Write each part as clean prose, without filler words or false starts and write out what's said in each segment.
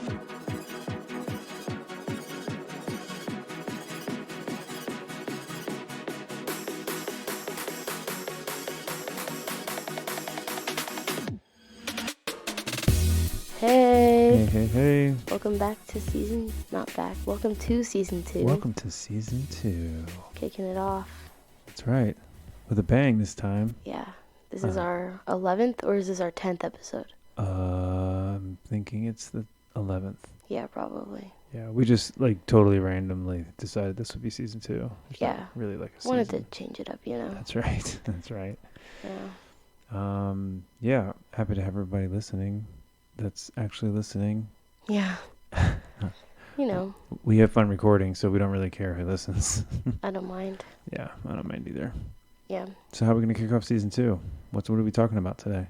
Hey. Hey. Welcome to season 2. Welcome to season 2. Kicking it off. That's right. With a bang this time. Yeah. This is our 11th, or is this our 10th episode? I'm thinking it's the 11th. Yeah, probably. Yeah, we just like randomly decided this would be season 2. There's Yeah. not really like a season. Wanted to change it up, you know. That's right. That's right. Yeah. Yeah, happy to have everybody listening. That's actually listening. Yeah. You know. We have fun recording, so we don't really care who listens. I don't mind. Yeah, I don't mind either. Yeah. So how are we going to kick off season 2? What are we talking about today?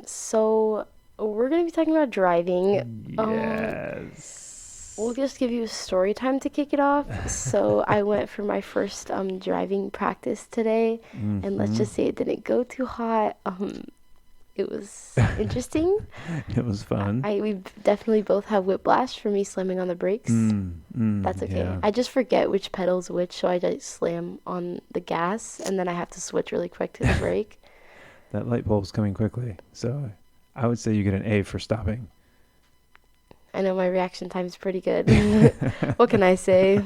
So we're going to be talking about driving. Yes. We'll just give you a story time to kick it off. So I went for my first driving practice today, and let's just say it didn't go too hot. It was interesting. It was fun. We definitely both have whiplash for me slamming on the brakes. That's okay. Yeah. I just forget which pedal's which, so I just slam on the gas, and then I have to switch really quick to the brake. That light bulb's coming quickly, so I would say you get an A for stopping. I know my reaction time's pretty good. What can I say?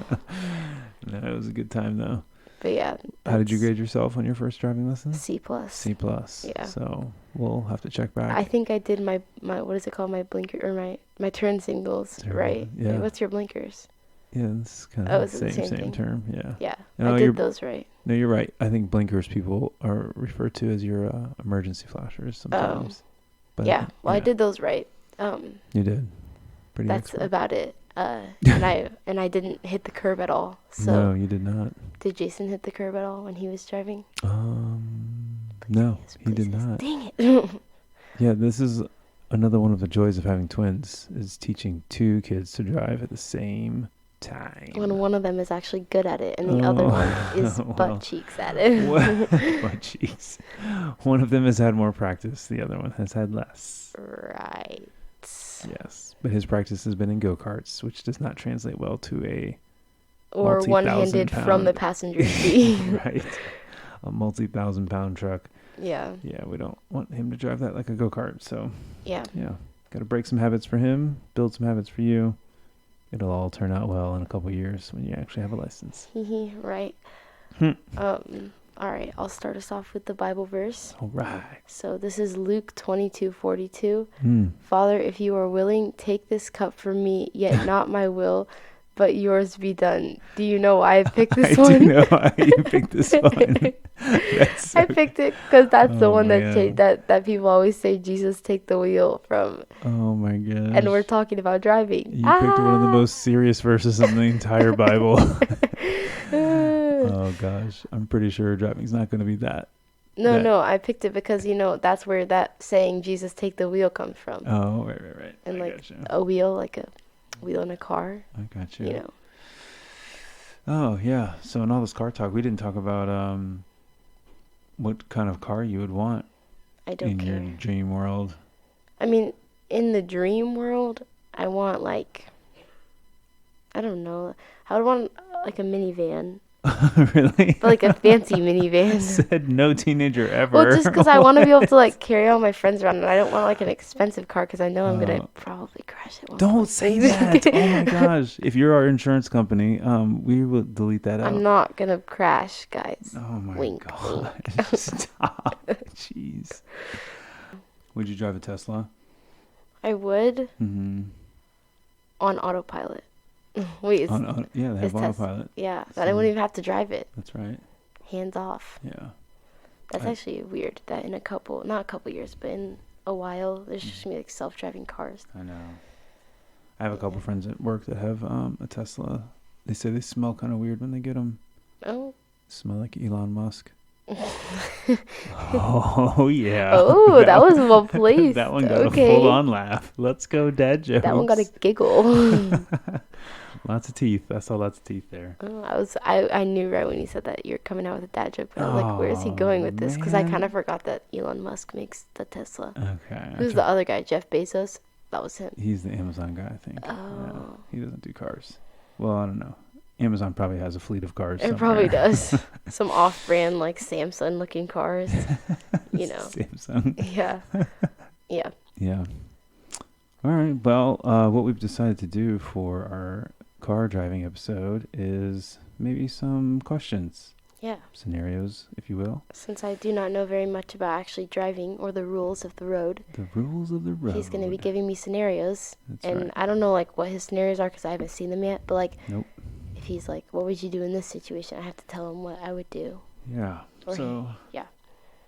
No, it was a good time though. But yeah. How did you grade yourself on your first driving lesson? C+. C+. Yeah. So we'll have to check back. I think I did my what is it called? My blinker or my turn signals, right? Yeah. Wait, what's your blinkers? Yeah, it's kind of is the it the same same thing? term. Yeah. Yeah. No, I did those right. No, you're right. I think blinkers people are referred to as your emergency flashers sometimes. But yeah. Well, I did those right. You did. Pretty That's expert. about it. And I didn't hit the curb at all. So No, you did not. did Jason hit the curb at all when he was driving? No, he did not. Dang it. Yeah, this is another one of the joys of having twins, is teaching two kids to drive at the same time. When one of them is actually good at it and the other one is butt cheeks at it. Butt cheeks. One of them has had more practice. The other one has had less. Right. Yes, but his practice has been in go-karts, which does not translate well to a or one-handed from the passenger seat. Right. A multi-thousand-pound truck. Yeah. Yeah, we don't want him to drive that like a go-kart. So yeah, got to break some habits for him, build some habits for you. It'll all turn out well in a couple years when you actually have a license. Right. All right, I'll start us off with the Bible verse. All right. So this is Luke 22:42. Father, if you are willing, take this cup from me, yet not my will, but yours be done. Do you know why I picked this one? I do know why you picked this one. I picked it because that's the one that people always say, Jesus, take the wheel from. Oh my gosh. And we're talking about driving. You picked one of the most serious verses in the entire Bible. Oh gosh, I'm pretty sure driving's not going to be that. No, I picked it because, that's where that saying, Jesus, take the wheel comes from. Oh, right. And a wheel, like a wheel in a car. I got you. Oh, yeah. So in all this car talk, we didn't talk about what kind of car you would want in your dream world. I mean, in the dream world, I want I don't know. I would want like a minivan. Really? But like a fancy minivan. Said no teenager ever. Well, just because I want to be able to carry all my friends around, and I don't want an expensive car because I know I'm gonna probably crash it. Don't say that. Oh my gosh! If you're our insurance company, we will delete that out. I'm not gonna crash, guys. Oh my Wink, god! wink. Stop. Jeez. Would you drive a Tesla? I would. Mm-hmm. On autopilot. Wait, they have autopilot. Yeah, but I wouldn't even have to drive it. That's right. Hands off. Yeah. That's actually weird that in not a couple years, but in a while, there's just going to be self-driving cars. I know. I have a couple friends at work that have a Tesla. They say they smell kind of weird when they get them. Oh. Smell like Elon Musk. Oh, yeah. Oh, that was well placed. That one got a full-on laugh. Let's go, dad jokes. That one got a giggle. Lots of teeth. I saw lots of teeth there. Oh, I knew right when he said that you're coming out with a dad joke, but I was like, where is he going with this? Because I kind of forgot that Elon Musk makes the Tesla. Okay. Who's the other guy? Jeff Bezos? That was him. He's the Amazon guy, I think. Oh. Yeah, he doesn't do cars. Well, I don't know. Amazon probably has a fleet of cars. It probably does. Some off-brand, like, Samsung-looking cars. You know. Samsung. Yeah. Yeah. Yeah. All right. Well, what we've decided to do for our car driving episode is maybe some questions. Yeah. Scenarios, if you will. Since I do not know very much about actually driving or the rules of the road. The rules of the road. He's going to be giving me scenarios. That's and right. I don't know, like, what his scenarios are because I haven't seen them yet. But, like, nope. If he's like, what would you do in this situation? I have to tell him what I would do. Yeah. Yeah.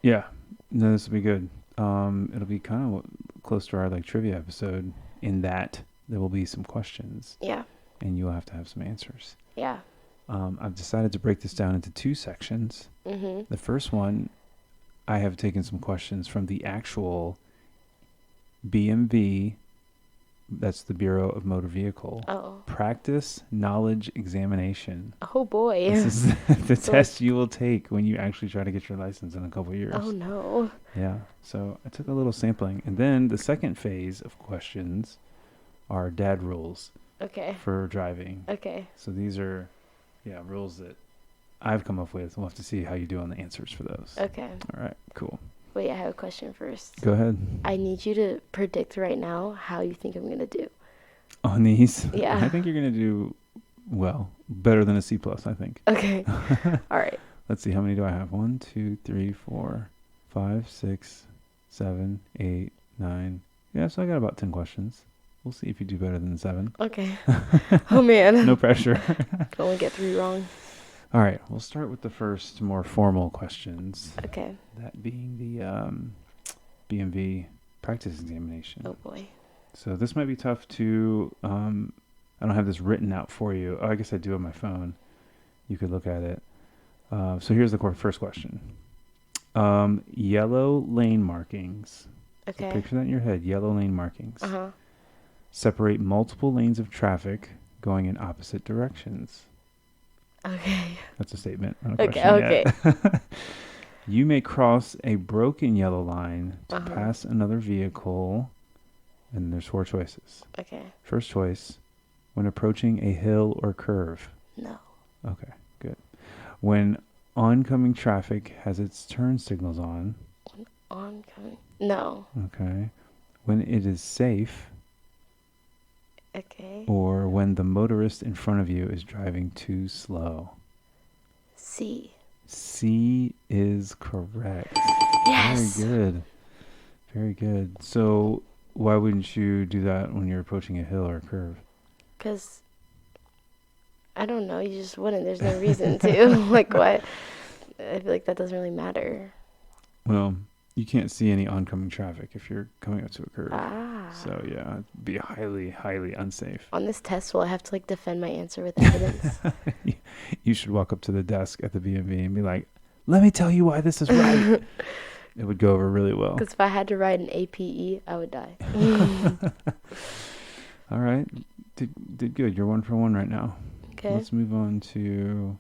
Yeah. No, this will be good. It'll be kind of close to our, like, trivia episode in that there will be some questions. Yeah. And you'll have to have some answers. Yeah. I've decided to break this down into 2 sections. Mm-hmm. The first one, I have taken some questions from the actual BMV, that's the Bureau of Motor Vehicle, practice knowledge examination. Oh, boy. This is the test you will take when you actually try to get your license in a couple years. Oh, no. Yeah. So I took a little sampling. And then the second phase of questions are dad rules. Okay. For driving. Okay. So these are, rules that I've come up with. We'll have to see how you do on the answers for those. Okay. All right, cool. Wait, I have a question first. Go ahead. I need you to predict right now how you think I'm going to do. On these? Yeah. I think you're going to do, well, better than a C+, I think. Okay. All right. Let's see, how many do I have? 1, 2, 3, 4, 5, 6, 7, 8, 9. Yeah, so I got about 10 questions. We'll see if you do better than 7. Okay. Oh, man. No pressure. Can only get 3 wrong. All right. We'll start with the first more formal questions. Okay. That being the BMV practice examination. Oh, boy. So this might be tough to... I don't have this written out for you. Oh, I guess I do on my phone. You could look at it. So here's the first question. Yellow lane markings. Okay. So picture that in your head. Yellow lane markings. Uh-huh. Separate multiple lanes of traffic going in opposite directions. Okay. That's a statement. Not a okay. question yet. You may cross a broken yellow line to pass another vehicle. And there's 4 choices. Okay. First choice, when approaching a hill or curve. No. Okay, good. When oncoming traffic has its turn signals on. Oncoming? No. Okay. When it is safe. Okay. Or when the motorist in front of you is driving too slow. C. C is correct. Yes. Very good. Very good. So why wouldn't you do that when you're approaching a hill or a curve? Because, I don't know, you just wouldn't. There's no reason to. Like, what? I feel like that doesn't really matter. Well, you can't see any oncoming traffic if you're coming up to a curve. Ah. So, yeah, it'd be highly, highly unsafe. On this test, will I have to, like, defend my answer with evidence? You should walk up to the desk at the BMV and be like, let me tell you why this is right. It would go over really well. Because if I had to write an APE, I would die. All right. Did good. You're 1 for 1 right now. Okay. Let's move on to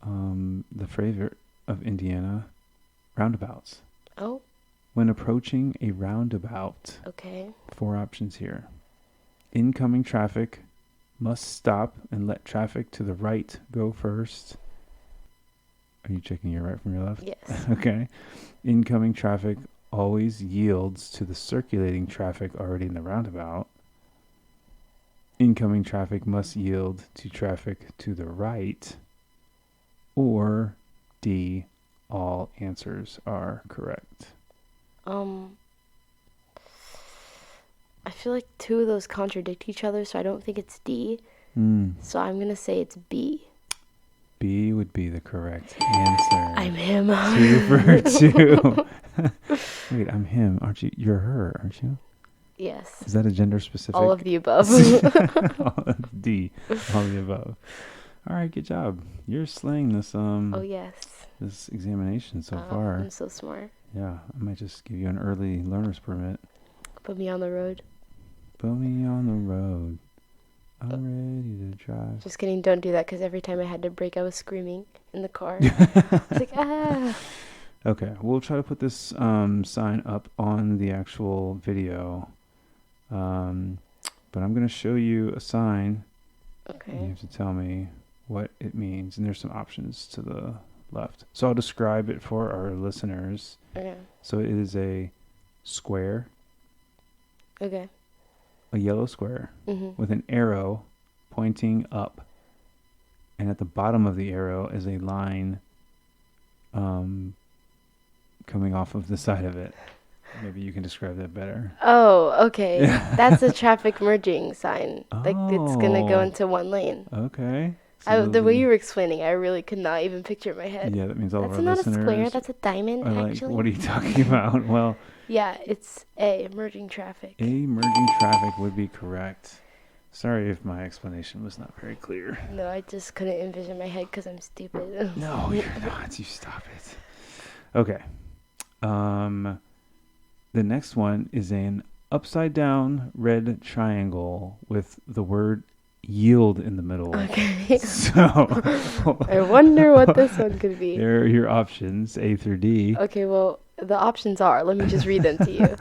the favorite of Indiana, roundabouts. Oh. When approaching a roundabout. Okay. 4 options here. Incoming traffic must stop and let traffic to the right go first. Are you checking your right from your left? Yes. Okay. Incoming traffic always yields to the circulating traffic already in the roundabout. Incoming traffic must yield to traffic to the right. Or D, all answers are correct. I feel like 2 of those contradict each other, so I don't think it's D. So I'm going to say it's B. B would be the correct answer. I'm him. 2 for 2. Wait, I'm him. Aren't you? You're her, aren't you? Yes. Is that a gender specific? All of the above. D. All of the above. All right, good job. You're slaying this. Oh yes. This examination so far. I'm so smart. Yeah, I might just give you an early learner's permit. Put me on the road. Put me on the road. I'm ready to drive. Just kidding. Don't do that because every time I had to brake, I was screaming in the car. It's like, ah. Okay, we'll try to put this sign up on the actual video. But I'm going to show you a sign. Okay. And you have to tell me what it means. And there's some options to the left. So I'll describe it for our listeners. Okay. So it is a square. Okay. A yellow square with an arrow pointing up. And at the bottom of the arrow is a line coming off of the side of it. Maybe you can describe that better. Oh, okay. That's a traffic merging sign. Like it's gonna go into one lane. Okay. So the way you were explaining, I really could not even picture it in my head. Yeah, that means all that's of our listeners. That's not a square. That's a diamond. Actually. What are you talking about? Well. Yeah, it's A, merging traffic. A, merging traffic would be correct. Sorry if my explanation was not very clear. No, I just couldn't envision my head because I'm stupid. No, you're not. You stop it. Okay. The next one is an upside down red triangle with the word yield in the middle. Okay. So I wonder what this one could be. There are your options, A through D. Okay, well, the options are, let me just read them to you.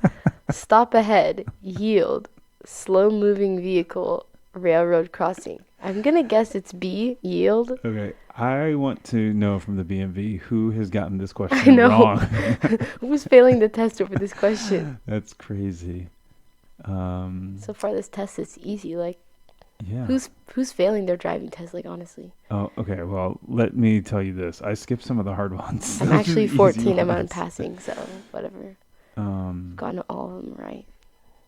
Stop ahead, yield, slow moving vehicle, railroad crossing. I'm going to guess it's B, yield. Okay, I want to know from the BMV who has gotten this question wrong. Who's failing the test over this question? That's crazy. So far this test is easy, like. Yeah. Who's failing their driving test, like, honestly? Oh, okay. Well, let me tell you this. I skipped some of the hard ones. I'm actually 14. I'm on passing, so whatever. Gotten all of them right.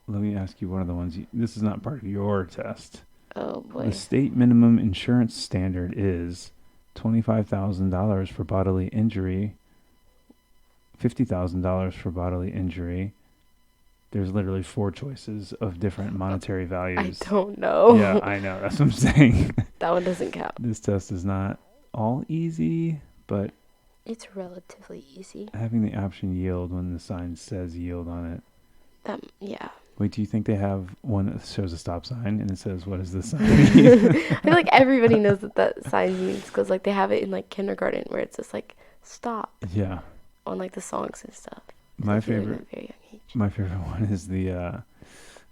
Let me ask you one of the ones. This is not part of your test. Oh, boy. The state minimum insurance standard is $25,000 for bodily injury, $50,000 for bodily injury. There's literally 4 choices of different monetary values. I don't know. Yeah, I know. That's what I'm saying. That one doesn't count. This test is not all easy, but it's relatively easy. Having the option yield when the sign says yield on it. Yeah. Wait, do you think they have one that shows a stop sign and it says, what does this sign mean? I feel like everybody knows what that sign means because, like, they have it in, like, kindergarten where it's just, like, stop. Yeah. On, like, the songs and stuff. My favorite one is the,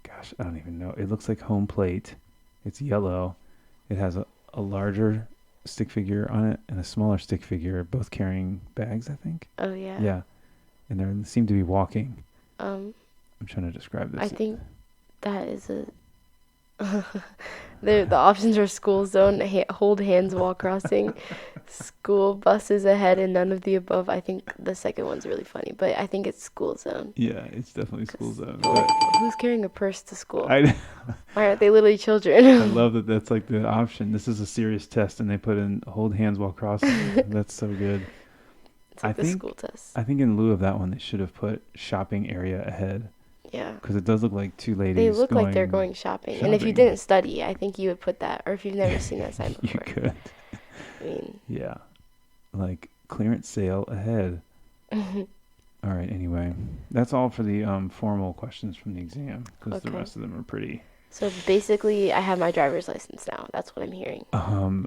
gosh, I don't even know. It looks like home plate. It's yellow. It has a larger stick figure on it and a smaller stick figure, both carrying bags, I think. Oh, yeah. Yeah. And they seem to be walking. I'm trying to describe this. I think that is the options are school zone, hold hands while crossing, school buses ahead, and none of the above. I think the second one's really funny, but I think it's school zone. Yeah, it's definitely school zone. Who's carrying a purse to school? Why aren't they literally children? I love that that's like the option. This is a serious test, and they put in hold hands while crossing. That's so good. It's like the school test. I think in lieu of that one, they should have put shopping area ahead. Yeah. Because it does look like 2 ladies. They look like they're going shopping. And if you didn't study, I think you would put that. Or if you've never seen that sign before. You could. I mean. Yeah. Like clearance sale ahead. All right. Anyway, that's all for the formal questions from the exam. Because the rest of them are pretty. So basically, I have my driver's license now. That's what I'm hearing.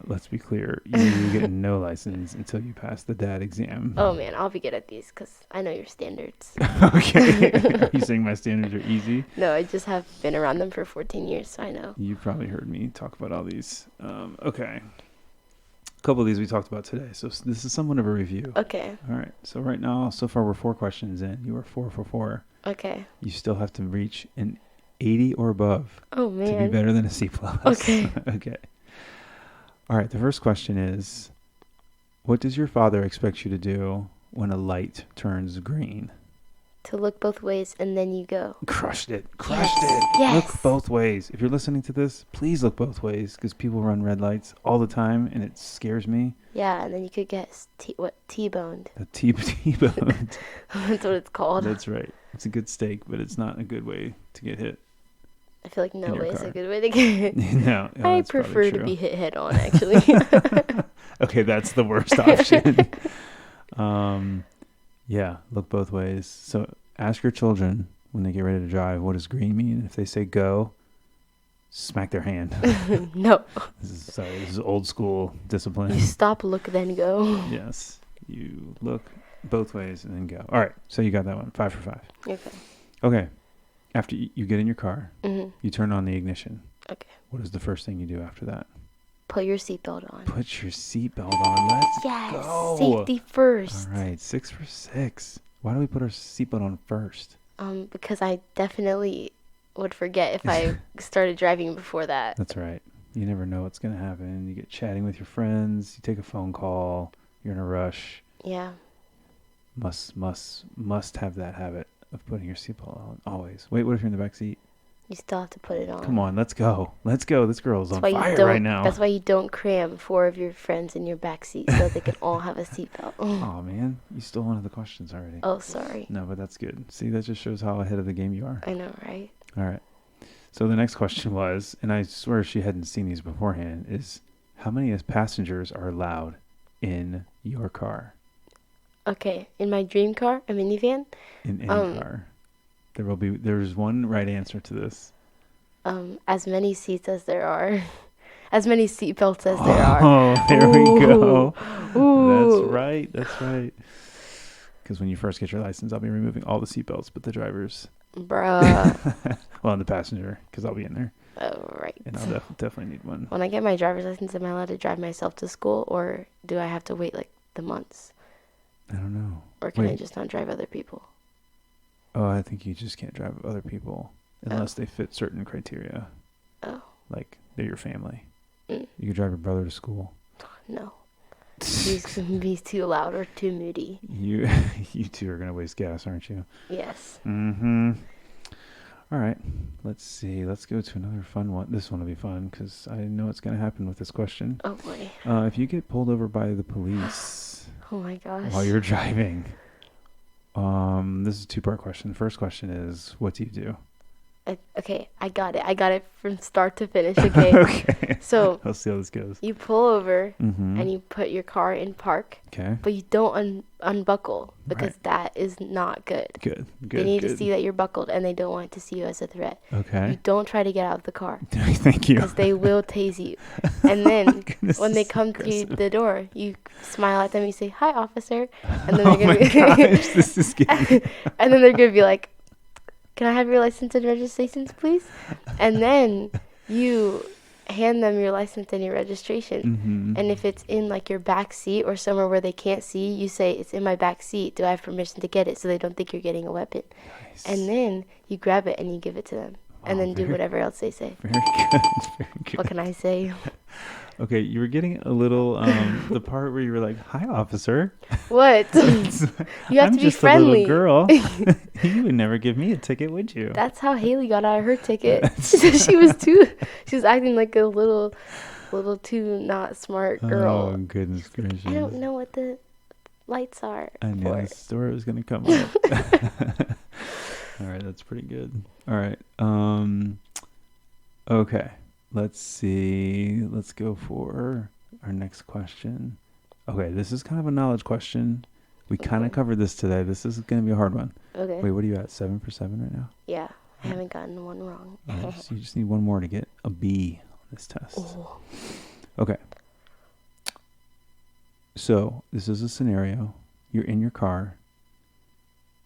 Let's be clear. You get no license until you pass the DAT exam. Oh, man. I'll be good at these because I know your standards. Okay. Are you saying my standards are easy? No, I just have been around them for 14 years, so I know. You've probably heard me talk about all these. Okay. A couple of these we talked about today. So this is somewhat of a review. Okay. All right. So right now, so far we're 4 questions in. You are 4 for 4. Okay. You still have to reach an 80 or above. Oh, man. To be better than a C+. Okay. Okay. All right. The first question is, what does your father expect you to do when a light turns green? To look both ways and then you go. Crushed it. It. Yes. Look both ways. If you're listening to this, please look both ways because people run red lights all the time and it scares me. Yeah, and then you could get T-boned. A T-boned. That's what it's called. That's right. It's a good steak, but it's not a good way to get hit. I feel like no way is a good way to get hit. No, I prefer to be hit head on, actually. Okay, that's the worst option. Yeah, look both ways. So ask your children when they get ready to drive, what does green mean? If they say go, smack their hand. No. This is old school discipline. You stop, look, then go. Yes. You look both ways and then go. All right. So you got that one. 5 for 5. Okay. Okay. After you get in your car, Mm-hmm. you turn on the ignition. Okay. What is the first thing you do after that? Put your seatbelt on. Put your seatbelt on. Let's go. Safety first. All right, 6 for 6. Why do we put our seatbelt on first? Because I definitely would forget if I started driving before that. That's right. You never know what's going to happen. You get chatting with your friends. You take a phone call. You're in a rush. Yeah. Must have that habit of putting your seatbelt on always. Wait, what if you're in the back seat? You still have to put it on. Come on, let's go. Let's go. This girl's on fire right now. That's why you don't cram 4 of your friends in your back seat so they can all have a seatbelt. Oh man, you stole one of the questions already. Oh, sorry. No, but that's good. See, that just shows how ahead of the game you are. I know, right? All right. So the next question was, and I swear she hadn't seen these beforehand, is how many passengers are allowed in your car? Okay, in my dream car, a minivan. In any car. There's one right answer to this. As many seats as there are. As many seat belts as there are. Oh, there we go. Ooh. That's right. Because when you first get your license, I'll be removing all the seatbelts but the drivers. Bruh. Well, and the passenger, because I'll be in there. Oh, right. And I'll definitely need one. When I get my driver's license, am I allowed to drive myself to school, or do I have to wait like the months? I don't know. Or can I just not drive other people? Oh, I think you just can't drive other people unless they fit certain criteria. Oh. Like they're your family. Mm. You could drive your brother to school. No. He's too loud or too moody. You two are going to waste gas, aren't you? Yes. Mm-hmm. All right. Let's see. Let's go to another fun one. This one will be fun because I know what's going to happen with this question. Oh, boy. If you get pulled over by the police Oh, my gosh. while you're driving, this is a 2-part question. The first question is, what do you do? Okay, I got it. I got it from start to finish, okay? Okay. So, Let's see how this goes. you pull over Mm-hmm. and you put your car in park, Okay. but you don't unbuckle because Right. that is not good. Good. They need to see that you're buckled, and they don't want to see you as a threat. Okay. You don't try to get out of the car Thank you. because they will tase you. And then Goodness, when they this is come through aggressive. the door, you smile at them, you say, "Hi, officer," and then Oh they're my gonna gosh, this is getting... and then they're gonna be like, "Can I have your license and registrations, please?" And then you hand them your license and your registration. Mm-hmm. And if it's in like your back seat or somewhere where they can't see, you say, "It's in my back seat. Do I have permission to get it?" So they don't think you're getting a weapon. Nice. And then you grab it and you give it to them. And Wow, then do whatever else they say. Very good. Very good. What can I say? Okay, you were getting a little the part where you were like, "Hi, officer." What? You have I'm to be just friendly. a little girl. You would never give me a ticket, would you? That's how Haley got out of her ticket. she was acting like a little too not smart girl. Oh, goodness gracious. I don't know what the lights are I knew for. the story was going to come up. All right, that's pretty good. All right. Okay. Let's see. Let's go for our next question. Okay, this is kind of a knowledge question. We kind of Okay. covered this today. This is going to be a hard one. Okay. Wait, what are you at? 7 for 7 right now? Yeah, I haven't gotten one wrong. All right, so you just need one more to get a B on this test. Oh. Okay. So this is a scenario. You're in your car.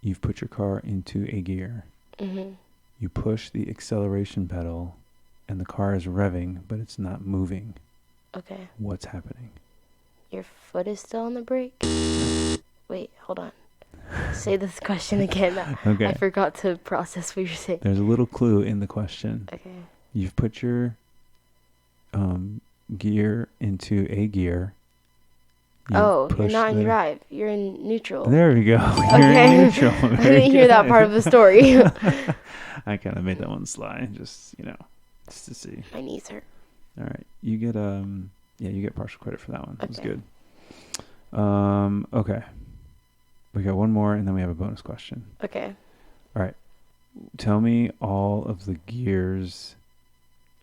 You've put your car into a gear. Mhm. You push the acceleration pedal and the car is revving, but it's not moving. Okay. What's happening? Your foot is still on the brake? Wait, hold on. Say this question again. Okay. I forgot to process what you're saying. There's a little clue in the question. Okay. You've put your gear into a gear. You're push not in the- drive. You're in neutral. There we go. You're Okay. in neutral. I Very didn't hear that good. part of the story. I kind of made that one sly, just just to see. My knees hurt. All right, you get you get partial credit for that one. That was Okay. good. Okay, we got one more, and then we have a bonus question. Okay. Tell me all of the gears,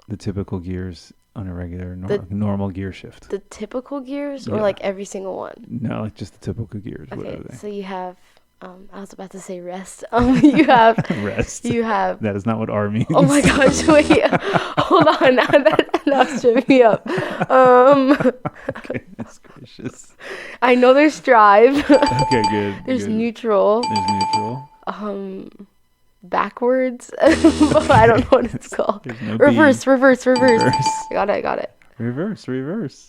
the typical gears on a regular normal gear shift. The typical gears or Yeah. like every single one? No, like just the typical gears. What Okay. are they? So you have I was about to say rest. You have Rest. you have That is not what R means. Oh my gosh, wait. Hold on. That tripped me up. Goodness gracious. I know there's drive. Okay, good. There's good. neutral. There's neutral. backwards. I don't know what it's called. No reverse. I got it. Reverse.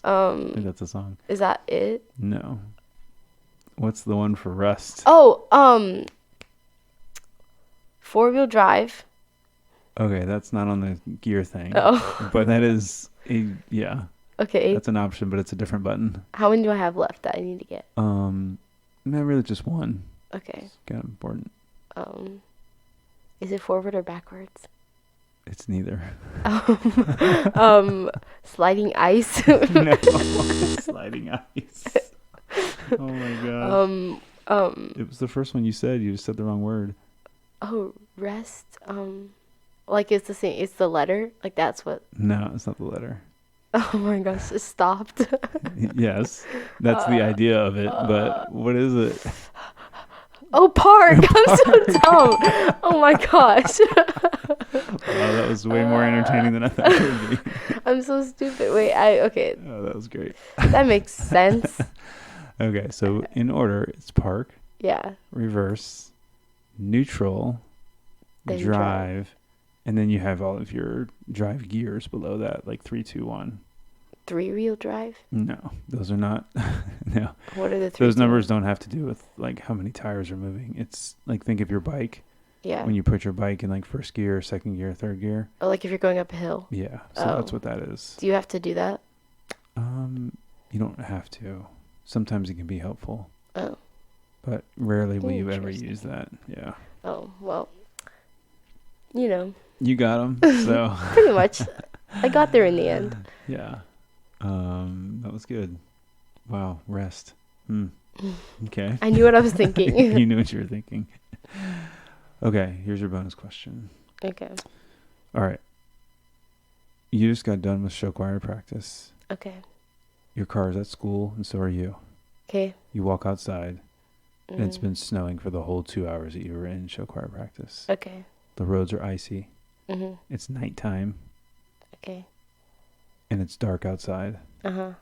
I think that's a song. Is that it? No. What's the one for rust? Oh, 4-wheel drive. Okay, that's not on the gear thing. Oh. But that is yeah. Okay. That's an option, but it's a different button. How many do I have left that I need to get? Not really, just one. Okay. It's kind of important. Is it forward or backwards? It's neither. Sliding ice. No, sliding ice. Oh my gosh. It was the first one you said. You just said the wrong word. Oh, rest. Like it's the same. It's the letter. Like that's what. No, it's not the letter. Oh my gosh! It stopped. Yes, that's the idea of it. But what is it? Oh, park! I'm so dumb. Oh my gosh. Wow, that was way more entertaining than I thought it would be. I'm so stupid. Wait, okay. Oh, that was great. That makes sense. Okay, so in order, it's park. Yeah. Reverse, neutral, Then drive, and then you have all of your drive gears below that, like 3, 2, 1. 3-wheel drive? No, those are not. No. What are the 3? Those numbers don't have to do with like how many tires are moving. It's like, think of your bike. Yeah. When you put your bike in like first gear, second gear, third gear. Oh, like if you're going up a hill. Yeah. So that's what that is. Do you have to do that? You don't have to. Sometimes it can be helpful. Oh. But rarely will you ever use that. Yeah. Oh, well. You know. You got them. So. Pretty much. I got there in the end. Yeah. That was good. Wow. Rest. Okay. I knew what I was thinking. You knew what you were thinking. Okay. Here's your bonus question. Okay. All right. You just got done with show choir practice. Okay. Your car is at school, and so are you. Okay. You walk outside, and it's been snowing for the whole 2 hours that you were in show choir practice. Okay. The roads are icy. Mm-hmm. It's nighttime. Okay. And it's dark outside. Uh-huh.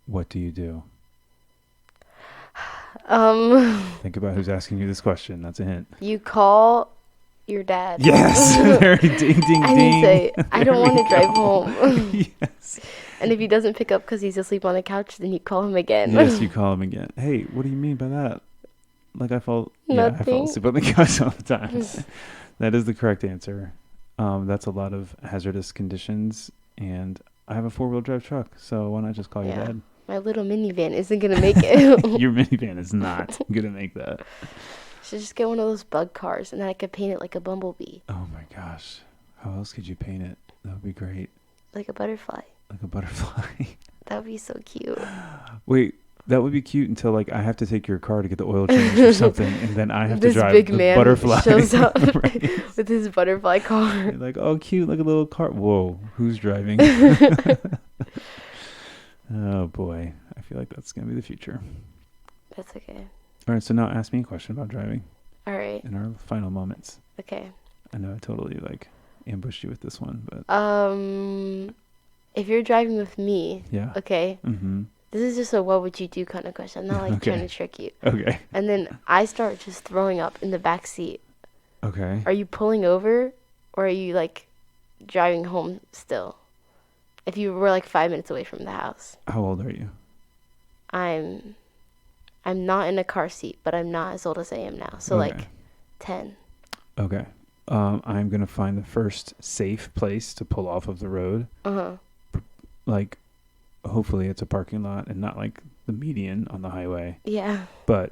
What do you do? Think about who's asking you this question. That's a hint. You call your dad. Yes. Ding, ding, ding. And you say, I don't want to drive home. Yes. And if he doesn't pick up because he's asleep on the couch, then you call him again. Yes, you call him again. Hey, what do you mean by that? Like I fall asleep on the couch all the time. That is the correct answer. That's a lot of hazardous conditions, and I have a 4-wheel drive truck, so why not just call your dad? My little minivan isn't going to make it. Your minivan is not going to make that. Should just get one of those bug cars, and then I could paint it like a bumblebee. Oh my gosh. How else could you paint it? That would be great. Like a butterfly. Like a butterfly. That would be so cute. Wait, that would be cute until like I have to take your car to get the oil changed or something, and then I have to drive big the man butterfly. Shows up with his butterfly car. You're like, oh, cute, like a little car. Whoa, who's driving? Oh boy, I feel like that's gonna be the future. That's okay. All right, so now ask me a question about driving. All right. In our final moments. Okay. I know I totally ambushed you with this one, but if you're driving with me, yeah. Okay. Mm-hmm. This is just a what would you do kind of question. I'm not trying to trick you. Okay. And then I start just throwing up in the back seat. Okay. Are you pulling over, or are you driving home still? If you were 5 minutes away from the house. How old are you? I'm not in a car seat, but I'm not as old as I am now. So 10. Okay. I'm gonna find the first safe place to pull off of the road. Uh-huh. Hopefully it's a parking lot and not the median on the highway. Yeah. But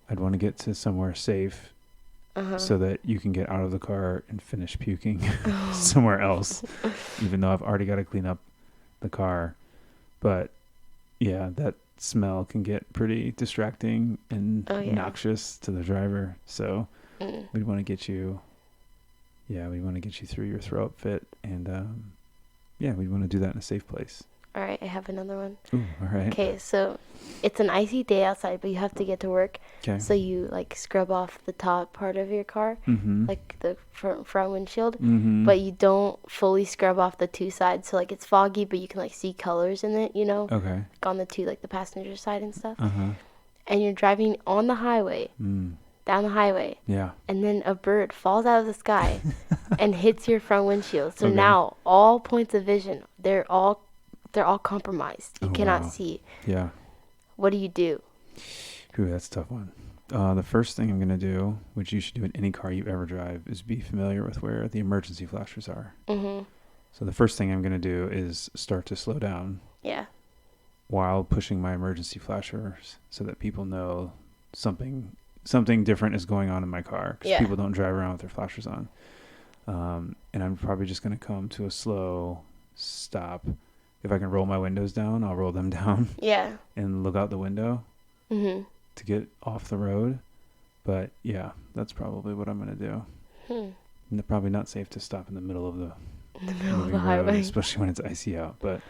I'd want to get to somewhere safe so that you can get out of the car and finish puking somewhere else, even though I've already got to clean up the car. But yeah, that smell can get pretty distracting and noxious to the driver. So we'd want to get you through your throw up fit, and we'd want to do that in a safe place. All right, I have another one. Ooh, all right. Okay, so it's an icy day outside, but you have to get to work. Okay. So you scrub off the top part of your car, the front windshield, but you don't fully scrub off the two sides. So it's foggy, but you can see colors in it, Okay. On the two, the passenger side and stuff. Uh-huh. And you're driving on the highway, down the highway. Yeah. And then a bird falls out of the sky and hits your front windshield. So Okay. now all points of vision, they're all compromised. You cannot wow. see. Yeah. What do you do? Ooh, that's a tough one. The first thing I'm going to do, which you should do in any car you ever drive, is be familiar with where the emergency flashers are. Mm-hmm. So the first thing I'm going to do is start to slow down. Yeah. While pushing my emergency flashers so that people know something different is going on in my car, because people don't drive around with their flashers on. And I'm probably just going to come to a slow stop. If I can roll my windows down, I'll roll them down. Yeah. And look out the window to get off the road. But yeah, that's probably what I'm going to do. And probably not safe to stop in the middle of the highway, especially when it's icy out. But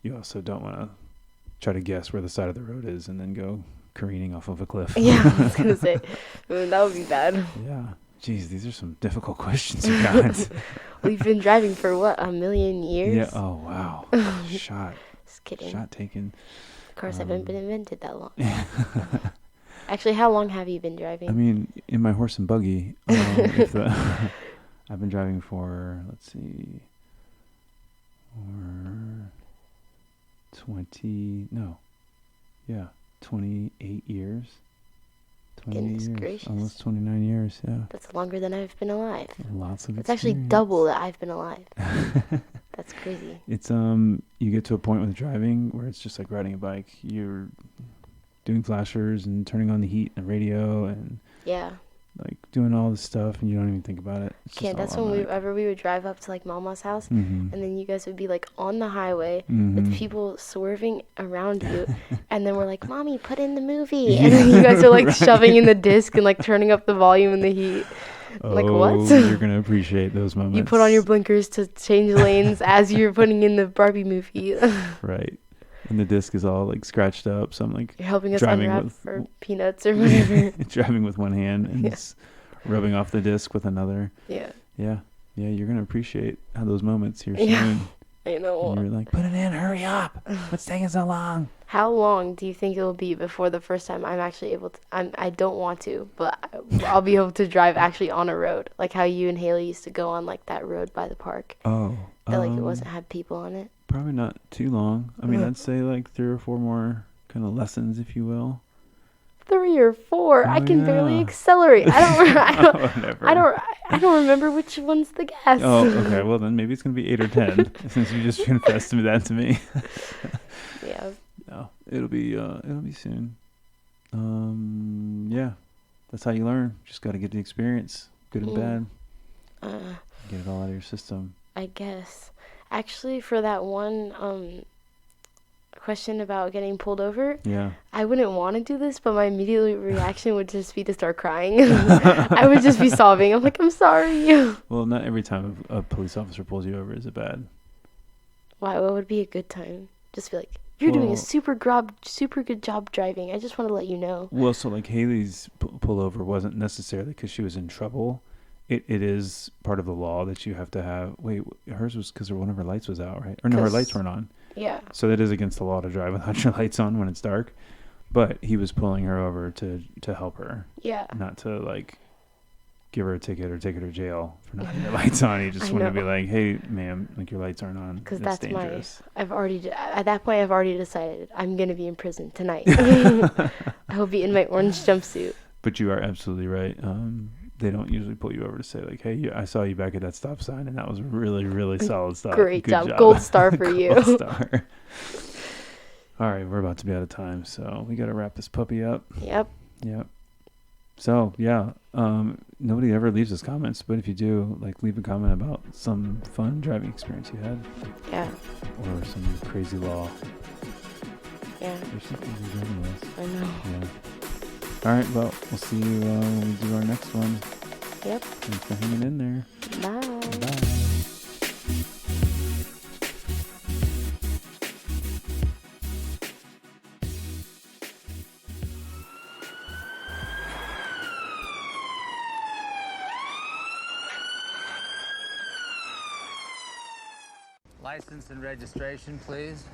you also don't want to try to guess where the side of the road is and then go careening off of a cliff. Yeah, I was gonna say that would be bad. Yeah. Jeez, these are some difficult questions you got. We've been driving for what, 1,000,000 years? Yeah. Oh wow. Shot. Just kidding. Shot taken. Cars haven't been invented that long. Actually, how long have you been driving? I mean, in my horse and buggy, I've been driving for, let's see, for 28 years. 28 years. Gracious. Almost 29 years, yeah. That's longer than I've been alive. Lots of It's actually double that I've been alive. That's crazy. It's you get to a point with driving where it's just like riding a bike. You're doing flashers and turning on the heat and radio and like doing all this stuff, and you don't even think about it. That's when we would drive up to like Mama's house, and then you guys would be like on the highway with people swerving around you, and then we're like, "Mommy, put in the movie," and then you guys are like shoving in the disc and like turning up the volume and the heat. Like what? You're gonna appreciate those moments. You put on your blinkers to change lanes as you're putting in the Barbie movie. Right. And the disc is all like scratched up, so I'm like, you're helping us unwrap for peanuts or whatever. Driving with one hand and just rubbing off the disc with another. Yeah. You're gonna appreciate how those moments here soon. I know. And you're like, put it in, hurry up! What's taking so long? How long do you think it will be before the first time I'm actually able to? I don't want to, but I'll be able to drive actually on a road, like how you and Haley used to go on like that road by the park. Oh. That like it wasn't had people on it. Probably not too long. I mean, I'd say like 3 or 4 more kind of lessons, if you will. 3 or 4. I can barely accelerate. I don't remember which one's the gas. Oh, okay. Well, then maybe it's gonna be 8 or 10 since you just confessed that to me. Yeah. No, it'll be soon. Yeah, that's how you learn. Just got to get the experience, good and bad. Get it all out of your system. I guess. Actually, for that one question about getting pulled over, I wouldn't want to do this, but my immediate reaction would just be to start crying. I would just be sobbing. I'm like, I'm sorry. Well, not every time a police officer pulls you over is it bad. Why? What would be a good time? Just be like, you're doing a super good job driving. I just want to let you know. Well, so like Haley's pullover wasn't necessarily because she was in trouble. It is part of the law that you have to have. Wait, hers was because one of her lights was out, right? Or no, her lights weren't on. Yeah. So that is against the law to drive without your lights on when it's dark. But he was pulling her over to help her. Yeah. Not to like give her a ticket or take her to jail for not having your lights on. He just wanted to be like, hey, ma'am, like your lights aren't on. Because that's dangerous. At that point, I've already decided I'm going to be in prison tonight. I will be in my orange jumpsuit. But you are absolutely right. They don't usually pull you over to say like, hey, I saw you back at that stop sign and that was a really, really solid stop. Great job. Gold star for you. Gold star. All right, we're about to be out of time, so we got to wrap this puppy up. Yep. So, nobody ever leaves us comments, but if you do, like, leave a comment about some fun driving experience you had. Yeah. Or some crazy law. Yeah. There's some crazy driving laws. I know. Yeah. All right, well, we'll see you when we do our next one. Yep. Thanks for hanging in there. Bye. License and registration, please.